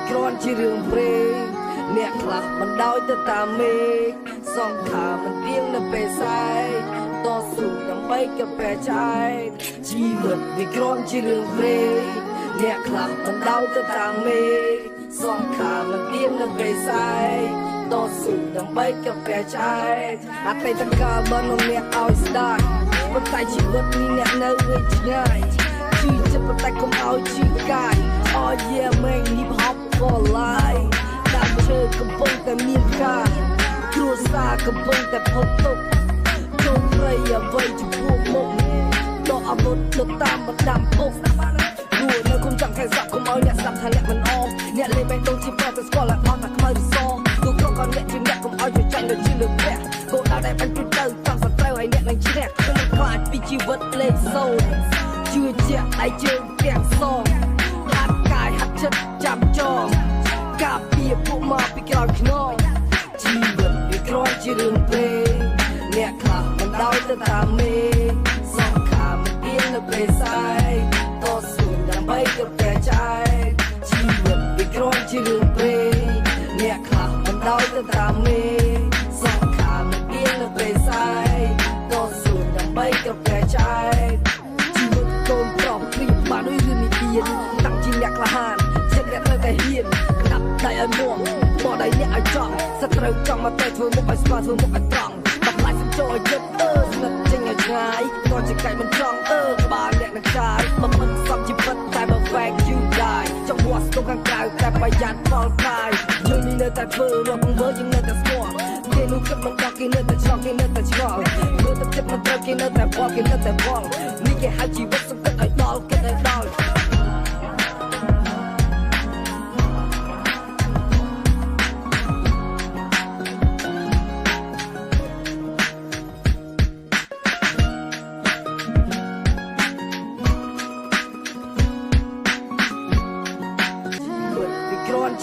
គ្រាន់ជារឿងព្រេងអ្នកខ្លះមិនដោយទៅតាមមេឃសងខាមិនទៀងនៅពេលសែកតស៊ូដើម្បីកែប្រែចែកជីវិតវាគ្រាន់ជារឿងព្រេងអ្នកខ្លះមិនដោយទៅតាមមេឃសងខាមិនទៀងនៅពេលសែកតស៊ូដើម្បីកែប្រែចែកអតីតកាលបាននាំអ្នកឲ្យស្ដាយប៉ុន្តែជីវិតនេះអ្នកនៅវិញឆ្ងាយជីចិត្តប៉ុន្តែកុំឲ្យជីកាយអរយាមែងនេះហប់ក៏ឡាយដើមឈើកំពុងតែមានការគ្រួសារកំពុងតែផុតទុក្ខជុំព្រៃអ្វីចំពោះមុខដកអវុធទៅតាមបណ្ដាំពុកគួរនៅគុំចាំខែសក់កុំឲ្យអ្នកស្ដាប់ថាអ្នកមិនអមអ្នកលេងបេះដូងជាប្រតែស្គាល់ឲ្យអត់តែខ្មៅឬសទូក្រុមក៏អ្នកជាអ្នកកុំឲ្យជួយចាញ់លើជាលើផ្ទះគោលដៅដែលបាញ់ព្រួយទៅចង់សត្រូវឲ្យអ្នកនឹងឈ្នះខ្ញុំខ្លាចពីជីវិតលេខ0ជឿជាក់ដៃជើងទាំងសងហាត់កាយហាត់ចិត្តចាំចងការពីពួកមកពីក្រោយខ្នងជីវិតវាគ្រាន់ជារឿងព្រេងអ្នកខ្លះមិនដោយទៅតាមមេសងខាមិនទៀងនៅពេលសែកតស៊ូដើម្បីកែប្រែចែកជីវិតវាគ្រាន់ជារឿងព្រេងអ្នកខ្លះមិនដោយទៅតាមមេសងខាមិនទៀងនៅពេលសែកតស៊ូដើម្បីកែប្រែចែកជីវិតកូនប្រុសព្រៀបបានដូចរឿងនិទានតាំងជាអ្នកក្លាហានចិត្តអ្នកនៅតែហ៊ានដាក់ដៃឲ្យមាំបដៃអ្នកឲ្យចង់សត្រូវចង់មកតែធ្វើមុខឲ្យស្វាធ្វើមុខឲ្យត្រង់តម្លៃសំចូលឲ្យយឹកស្និទ្ធចេញឲ្យឆ្ងាយក៏ជាកាយមិនត្រង់ក្បាលអ្នកនឹងចាយបំមិនសំជីវិតតែបើ fact you die ចង្វាក់ស្ទងខាងក្រៅតែប្រយ័ត្នផលកាយយើងនេះនៅតែធ្វើរកមើលយើងនៅតែស្គាល់គេនោះគិតមិនដល់គេនៅតែឆ្លងគេនៅតែឆ្ងល់មើលទឹកចិត្តមិនត្រូវគេនៅតែវល់គេនៅតែវល់នេះគេហៅជីវិតសង្កត់ឲ្យដល់គេឲ្យដល់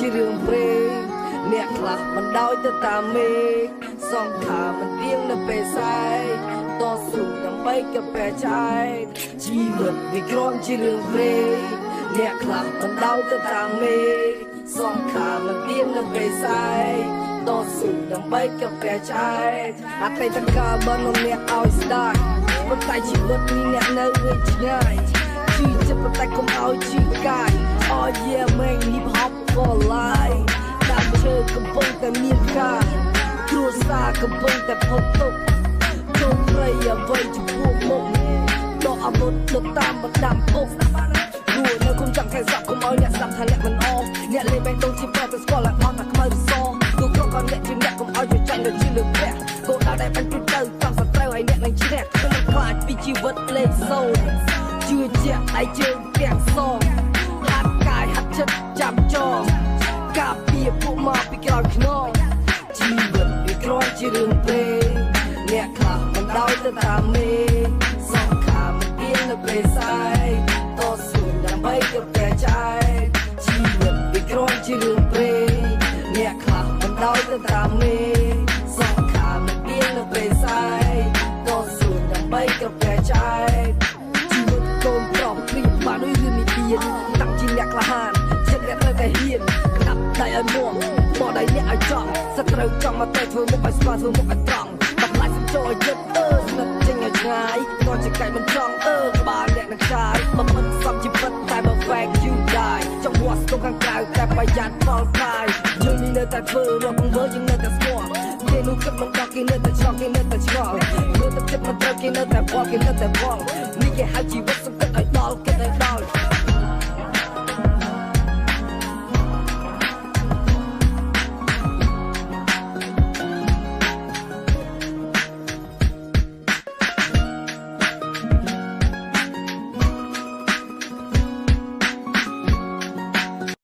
ជារឿងព្រេងអ្នកខ្លះមិនដោយទៅតាមមេឃសងខាមិនទៀងនៅពេលសែកតស៊ូដើម្បីកែប្រែចែកជីវិតវាគ្រាន់ជារឿងព្រេងអ្នកខ្លះមិនដោយទៅតាមមេឃសងខាមិនទៀងនៅពេលសែកតស៊ូដើម្បីកែប្រែចែកអតីតកាលបាននាំអ្នកឲ្យស្ដាយប៉ុន្តែជីវិតនេះអ្នកនៅវិញឆ្ងាយជីចិត្តប៉ុន្តែកុំឲ្យជីកាយអរយាមែងនេះហប់ក៏ឡាយដើមឈើកំពុងតែមានការគ្រួសារកំពុងតែផុតទុក្ខជុំព្រៃអ្វីចំពោះមុខដកអវុធទៅតាមបណ្ដាំពុកគួរនៅគុំចាំខែសក់កុំឲ្យអ្នកស្ដាប់ថាអ្នកមិនអមអ្នកលេងបេះដូងជាប្រតែស្គាល់ឲ្យអត់តែខ្មៅឬសទូក្រុមក៏អ្នកជាអ្នកកុំឲ្យជួយចាញ់លើជាលើផ្ទះគោលដៅដែលបាញ់ព្រួយទៅចង់សត្រូវឲ្យអ្នកនឹងឈ្នះខ្ញុំខ្លាចពីជីវិតលេខ0ជឿជាក់ដៃជើងទាំងសងហាត់កាយហាត់ចិត្តចាំចងការពីពួកមកពីក្រោយខ្នងជីវិតវាគ្រាន់ជារឿងព្រេងអ្នកខ្លះមិនដោយទៅតាមមេសងខាមិនទៀងនៅពេលសែកតស៊ូដើម្បីកែប្រែចែកជីវិតវាគ្រាន់ជារឿងព្រេងអ្នកខ្លះមិនដោយទៅតាមមេសងខាមិនទៀងនៅពេលសែកតស៊ូដើម្បីកែប្រែចែកកូនប្រុសព្រៀបបានដូចរឿងនិទានតាំងជាអ្នកក្លាហានចិត្តអ្នកនៅតែហ៊ានដាក់ដៃឲ្យមាំបដៃអ្នកឲ្យចង់សត្រូវចង់មកតែធ្វើមុខឲ្យស្វាធ្វើមុខឲ្យត្រង់តម្លៃសំចូលឲ្យយឹកស្និទ្ធចេញឲ្យឆ្ងាយក៏ជាកាយមិនត្រង់ក្បាលអ្នកនឹងចាយបំមិនសំជីវិតតែបើ fact you die ចង្វាក់ស្ទងខាងក្រៅតែប្រយ័ត្នផលកាយយើងនេះនៅតែធ្វើរកមើលយើងនៅតែស្គាល់គេនោះគិតមិនដល់គេនៅតែឆ្លងគេនៅតែឆ្ងល់មើលទឹកចិត្តមិនត្រូវគេនៅតែវល់គេនៅតែវល់នេះគេហៅជីវិតសង្កត់ឲ្យដល់គេឲ្យដល់